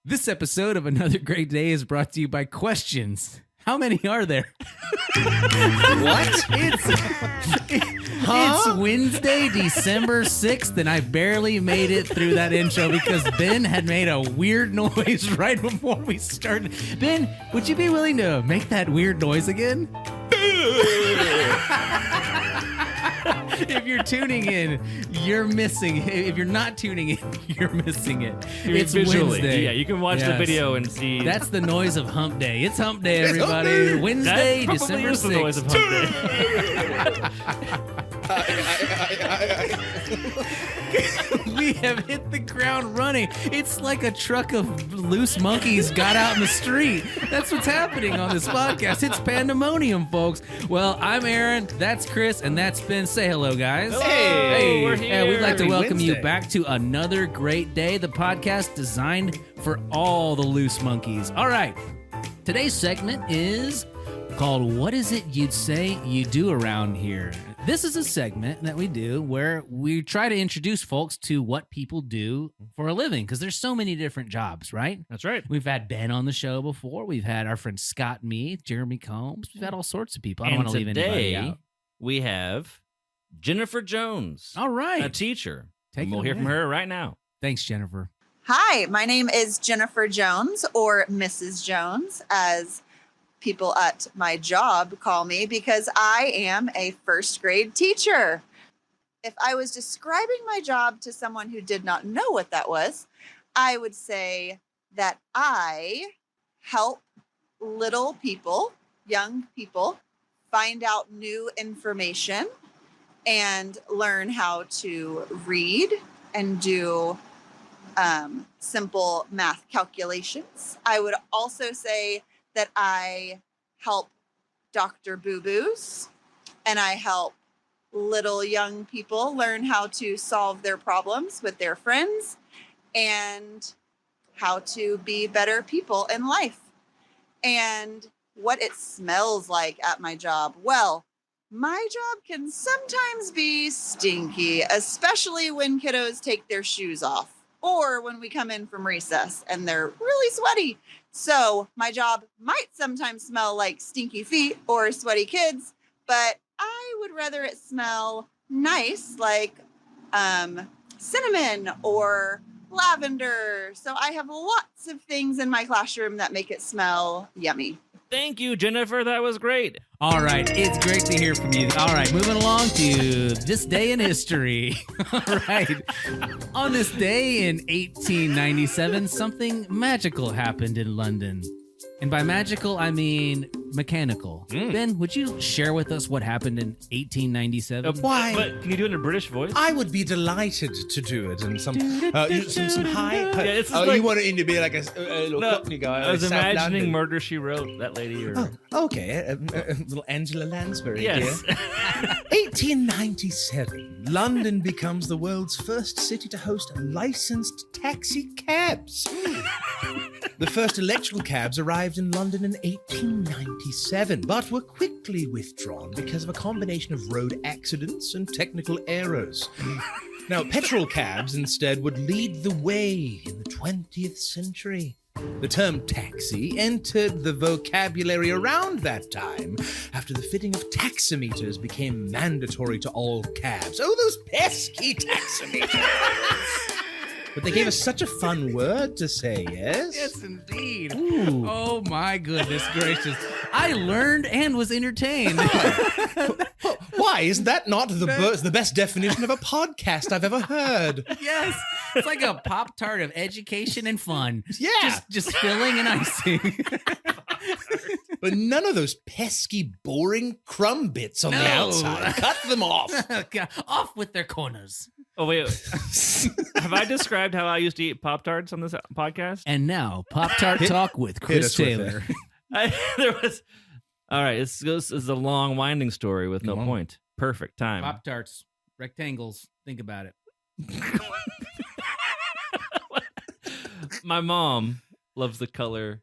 This episode of Another Great Day is brought to you by questions. How many are there? What? It's Wednesday, December 6th, and I barely made it through that intro because Ben had made a weird noise right before we started. Ben, would you be willing to make that weird noise again? If you're tuning in, you're missing. If you're not tuning in, you're missing it. It's visually. Wednesday. Yeah, you can watch the video and see. That's the noise of Hump Day. It's Hump Day, everybody. Hump Day. Wednesday, That December probably is the noise 6th. of Hump Day. We have hit the ground running. It's like a truck of loose monkeys got out in the street. That's what's happening on this podcast. It's pandemonium, folks. Well, I'm Aaron, that's Chris, and that's Ben. Say hello, guys. Hello. Hey, We're here. And we'd like to Happy welcome you Wednesday. back to Another Great Day, the podcast designed for all the loose monkeys. All right, today's segment is called What Is It You'd Say You Do Around Here? This is a segment that we do where we try to introduce folks to what people do for a living, because there's so many different jobs, right? That's right. We've had Ben on the show before. We've had our friend Scott Meath, Jeremy Combs. We've had all sorts of people. I don't And want to leave anybody today out. we have Jennifer Jones, All right. a teacher. Take And it we'll hear from away. her right now. Thanks, Jennifer. Hi, my name is Jennifer Jones, or Mrs. Jones, as people at my job call me, because I am a first grade teacher. If I was describing my job to someone who did not know what that was, I would say that I help little people, young people, find out new information and learn how to read and do simple math calculations. I would also say that I help Dr. Boo-Boos, and I help little young people learn how to solve their problems with their friends and how to be better people in life. And what it smells like at my job. Well, my job can sometimes be stinky, especially when kiddos take their shoes off or when we come in from recess and they're really sweaty. So my job might sometimes smell like stinky feet or sweaty kids, but I would rather it smell nice, like cinnamon or lavender. So I have lots of things in my classroom that make it smell yummy. Thank you, Jennifer. That was great. All right, it's great to hear from you. All right, moving along to this day in history. All right. On this day in 1897, something magical happened in London. And by magical, I mean mechanical. Ben, would you share with us what happened in 1897? Why? But can you do it in a British voice? I would be delighted to do it in some high. it's Oh, like- you want it to be like a little No, Cockney guy? I was South imagining London. Murder, She Wrote, that lady. Or... Oh, okay, a little Angela Lansbury yes. here. 1897, London becomes the world's first city to host licensed taxi cabs. The first electrical cabs arrived in London in 1897, but were quickly withdrawn because of a combination of road accidents and technical errors. Now, petrol cabs instead would lead the way in the 20th century. The term taxi entered the vocabulary around that time after the fitting of taximeters became mandatory to all cabs. Oh, those pesky taximeters! But they gave us such a fun word to say, yes? Yes, indeed. Ooh. Oh, my goodness gracious. I learned and was entertained. Why? Isn't that not the best definition of a podcast I've ever heard? Yes. It's like a Pop-Tart of education and fun. Yeah. Just filling and icing. But none of those pesky, boring crumb bits on the No. outside. Cut them off. Off with their corners. Oh, wait. Have I described how I used to eat Pop-Tarts on this podcast? And now, Pop-Tart Talk with Chris us with Taylor. There was... All right, this is a long, winding story with no Come on. point. Perfect time. Pop-Tarts, rectangles. Think about it. My mom loves the color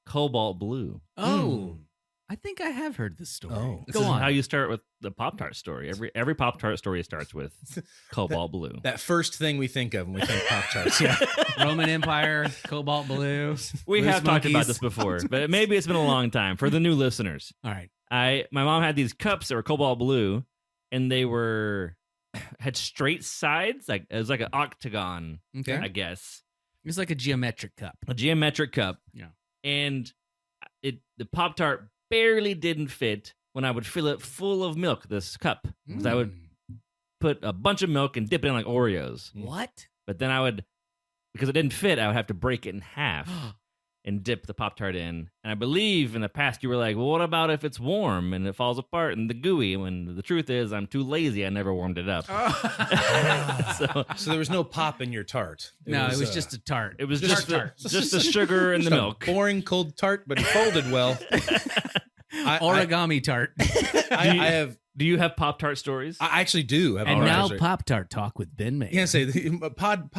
cobalt blue. Oh. I think I have heard this story. Oh. This Go is on. how you start with the Pop-Tart story. Every Pop-Tart story starts with Cobalt Blue. That first thing we think of when we think Pop-Tarts. Yeah. Roman Empire, Cobalt Blue. We Loose have talked about monkeys. this before, but maybe it's been a long time. For the new listeners, All right. my mom had these cups that were Cobalt Blue, and they had straight sides, like it was like an octagon, Okay. I guess, It's like a geometric cup. a geometric cup. Yeah. And the Pop-Tart barely didn't fit when I would fill it full of milk. This cup, 'cause I would put a bunch of milk and dip it in like Oreos. What? But then because it didn't fit, I would have to break it in half and dip the Pop-Tart in. And I believe in the past you were like, well, what about if it's warm and it falls apart and the gooey? When the truth is I'm too lazy. I never warmed it up. So there was no pop in your tart. It was just a tart. It was Just just the sugar and the just a milk. boring cold tart, but it folded well. origami tart. I have. Do you have Pop-Tart stories? I actually do have. And a now story. Pop-Tart talk with Ben May. You can't say pod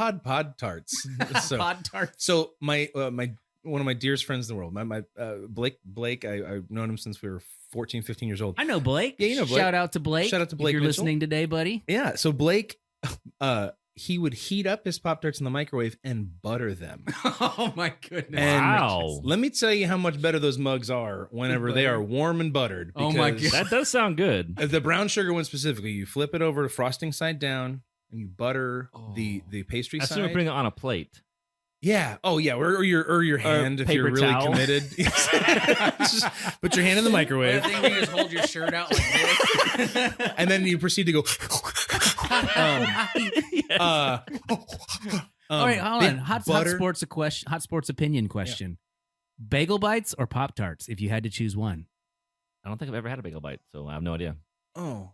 tarts. So, Pop-Tart. so my one of my dearest friends in the world, my Blake. I've known him since we were 14, 15 years old. I know Blake. Yeah, you know Blake. Shout out to Blake. Shout out to Blake If you're Mitchell. listening today, buddy. Yeah. So Blake, he would heat up his Pop-Tarts in the microwave and butter them. Oh my goodness. And Wow. let me tell you how much better those mugs are whenever they are warm and buttered. Oh my because God. That does sound good. The brown sugar one specifically, you flip it over to frosting side down and you butter Oh. the pastry I assume side. we bring it on a plate. Yeah. Oh, yeah. Or your hand if paper you're really towel. committed. Just put your hand in the microwave, The thing where you just hold your shirt out like this. and then you proceed to go. All right, hold bit on. Hot butter. sports hot sports opinion question. Bagel bites or Pop-Tarts if you had to choose one? I don't think I've ever had a bagel bite, so I have no idea. Oh,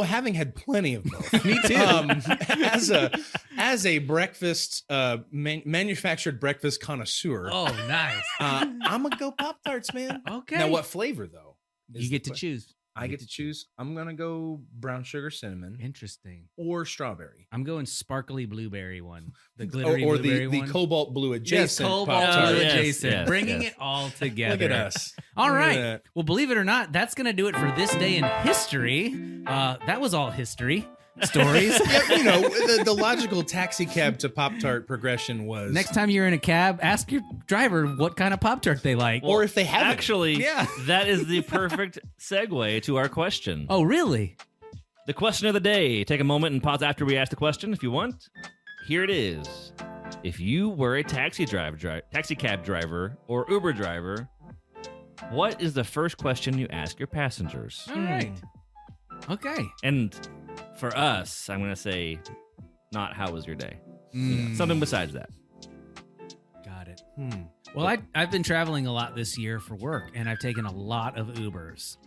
having had plenty of both. Me too. As a breakfast manufactured breakfast connoisseur, Oh, nice. I'm gonna go Pop-Tarts, man. Okay. Now, what flavor though? You get to choose. I get to choose. I'm gonna go brown sugar cinnamon Interesting. or strawberry. I'm going sparkly blueberry one. The Or, glittery or blueberry the one. cobalt blue adjacent. Cobalt Pop-Tart. blue Yes, adjacent. yes, Bringing yes. it all together. Look at us. All Look at right. that. Well, believe it or not, that's going to do it for this day in history. That was all history stories. Yeah, you know, the logical taxi cab to Pop-Tart progression was Next time you're in a cab, ask your driver what kind of Pop-Tart they like. or if they haven't. Actually, Yeah. that is the perfect segue to our question. Oh, really? The question of the day. Take a moment and pause after we ask the question if you want. Here it is. If you were a taxi cab driver or Uber driver, what is the first question you ask your passengers? All right. Okay. And for us, I'm going to say, not how was your day? Mm, Something besides that. Got it. Hmm. Well, I've been traveling a lot this year for work, and I've taken a lot of Ubers.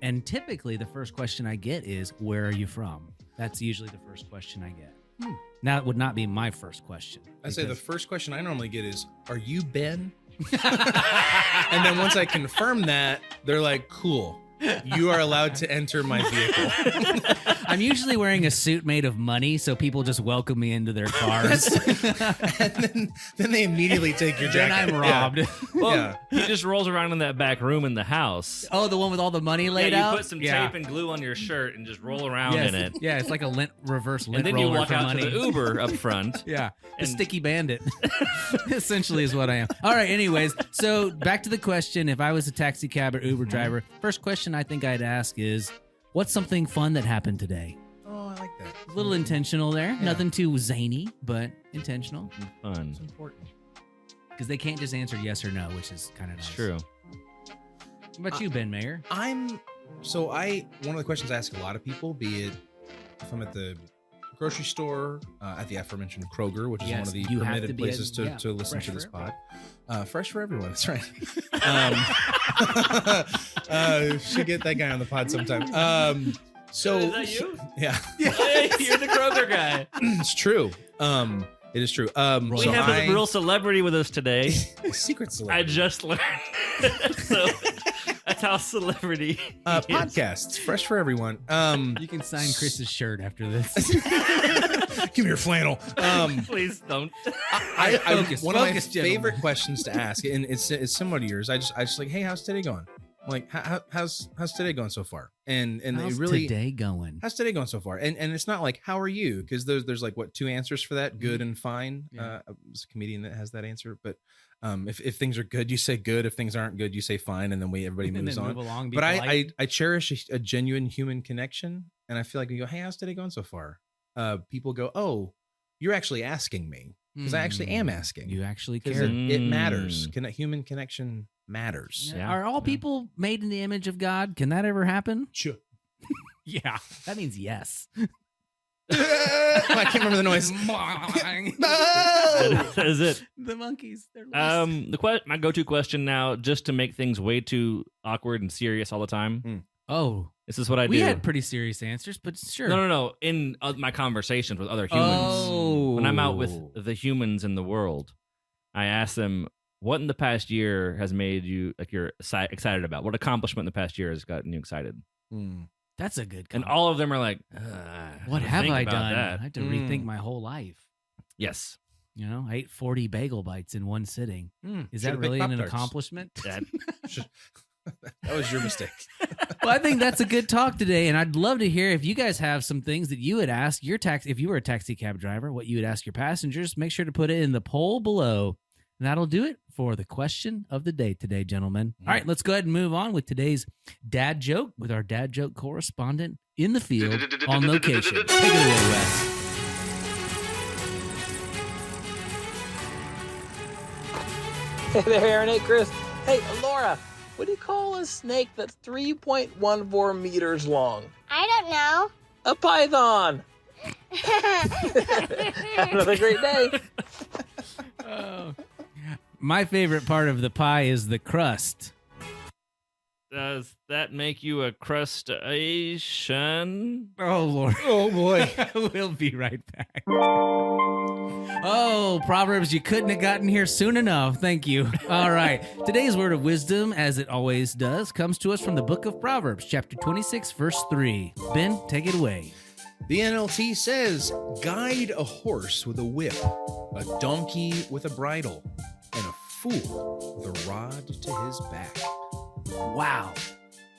And typically, the first question I get is, "Where are you from?" That's usually the first question I get. Now, it would not be my first question. I say the because- first question I normally get is, "Are you Ben?" And then once I confirm that, they're like, "Cool, you are allowed to enter my vehicle." I'm usually wearing a suit made of money, so people just welcome me into their cars. And then they immediately take your Then jacket. I'm robbed. Well, Yeah. he just rolls around in that back room in the house. Oh, the one with all the money laid Yeah, out? you put some tape and glue on your shirt and just roll around Yes. in it. Yeah, it's like a reverse lint And then you roller walk for out money. to the Uber up front. Yeah, the And- sticky bandit. Essentially is what I am. All right, anyways, so back to the question. If I was a taxi cab or Uber driver, first question I think I'd ask is, what's something fun that happened today? Oh, I like that. A little intentional there. Yeah. Nothing too zany, but intentional. Fun. It's important. Because they can't just answer yes or no, which is kind of nice. It's true. What about you, Ben Mayer? One of the questions I ask a lot of people, be it if I'm at the grocery store, at the aforementioned Kroger, which is one Yes, of the you have to permitted be places yeah, to listen fresh to this for pod. Fresh for everyone, that's right. Should get that guy on the pod sometime. So Is that you? Yeah, Hey, you're the Kroger guy. it's true. It is true. We So have a real celebrity with us today. secret I celebrity. just learned. So that's how celebrity. he is. Podcasts, fresh for everyone. You can sign Chris's shirt after this. Give me your flannel. Please don't. One of my focus, gentlemen. favorite questions to ask, and it's similar to yours. I just like, hey, how's today going? Like, how's today going so far? And How's they really today going? how's today going so far? And it's not like how are you, because there's like what 2 answers for that, good Mhm. and fine. Yeah. There's a comedian that has that answer, but if things are good, you say good. If things aren't good, you say fine, and then everybody And moves then on. move along. Be But polite. I cherish a genuine human connection, and I feel like we go, hey, how's today going so far? People go, oh, you're actually asking me, because I actually am asking. You actually Because care. it matters. Human connection matters. Yeah. Are all people made in the image of God? Can that ever happen? Sure. Yeah, that means yes. I can't remember the noise. That is it. The monkeys. They're lost. My go-to question now, just to make things way too awkward and serious all the time. Oh, This is what I do. we had pretty serious answers, but sure. No. In my conversations with other humans, Oh. when I'm out with the humans in the world, I ask them, what in the past year has made you you're excited about? What accomplishment in the past year has gotten you excited? That's a good. And comment. all of them are like, What have I about done? that. I have to rethink my whole life. Yes. You know, I ate 40 bagel bites in one sitting. Is that Should've really picked an Pop-Tarts. accomplishment? That, That was your mistake. Well, I think that's a good talk today, and I'd love to hear if you guys have some things that you would ask your if you were a taxi cab driver, what you would ask your passengers. Make sure to put it in the poll below. And that'll do it for the question of the day today, gentlemen. All right, let's go ahead and move on with today's dad joke with our dad joke correspondent in the field on location. Take it away, Wes. Hey there, Aaron. Hey, Chris. Hey, Laura. What do you call a snake that's 3.14 meters long? I don't know. A python. Have another great day. My favorite part of the pie is the crust. does that make you a crustacean? Oh, Lord. Oh boy. We'll be right back. Oh, Proverbs, you couldn't have gotten here soon enough. Thank you. All right. Today's word of wisdom, as it always does, comes to us from the book of Proverbs, chapter 26, verse 3. Ben, take it away. The NLT says, guide a horse with a whip, a donkey with a bridle, and a fool with a rod to his back. Wow.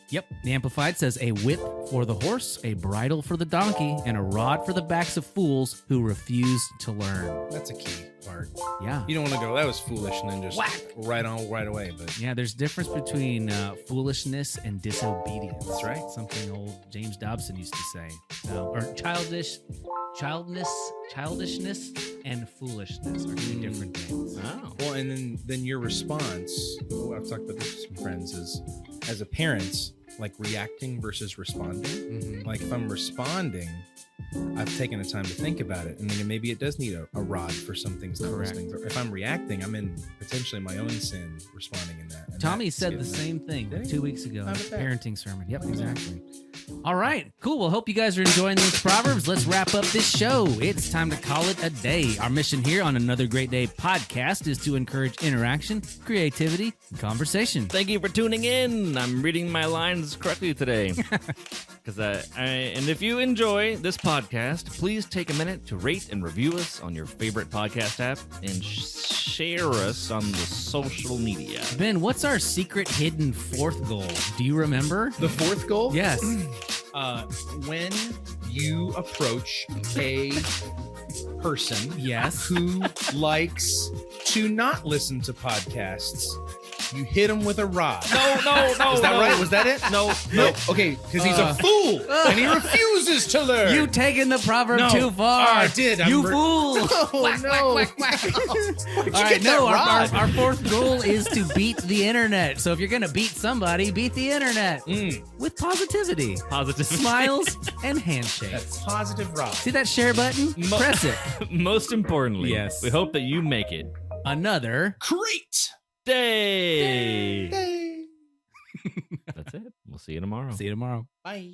Yep. The Amplified says a whip for the horse, a bridle for the donkey, and a rod for the backs of fools who refuse to learn. That's a key part. Yeah. You don't want to go, that was foolish, and then just Whack. right away. But Yeah, there's difference between foolishness and disobedience. That's right. Something old James Dobson used to say. Or childishness and foolishness are two different things. Oh. well, and then your response. I've talked about this with some friends. Is as a parent, like reacting versus responding. Mhm. Like if I'm responding, I've taken the time to think about it, and then maybe it does need a rod for some things. Not Correct. listening. But if I'm reacting, I'm in potentially my own sin responding in that. And Tommy that's said the getting- same thing Did he? 2 weeks ago in How a about that? parenting sermon. Yep, exactly. All right, cool. Well, hope you guys are enjoying those Proverbs. Let's wrap up this show. It's time to call it a day. Our mission here on Another Great Day podcast is to encourage interaction, creativity, and conversation. Thank you for tuning in. I'm reading my lines correctly today. And if you enjoy this podcast, please take a minute to rate and review us on your favorite podcast app and share us on the social media. Ben, what's our secret hidden fourth goal? Do you remember? The fourth goal? Yes. When you approach a person Yes. who likes to not listen to podcasts, you hit him with a rod. No. Is that right? Was that it? No. Okay, because he's a fool and he refuses to learn. You taking the proverb No. too far. I did. You I'm fool. Oh, no. Where'd you All right, get no, that rod? our fourth goal is to beat the internet. So if you're going to beat somebody, beat the internet with positivity, Positive. smiles, and handshakes. That's positive rod. See that share button? Press it. Most importantly, Yes. we hope that you make it Another. Great. day. Hey. That's it. We'll see you tomorrow. See you tomorrow. Bye.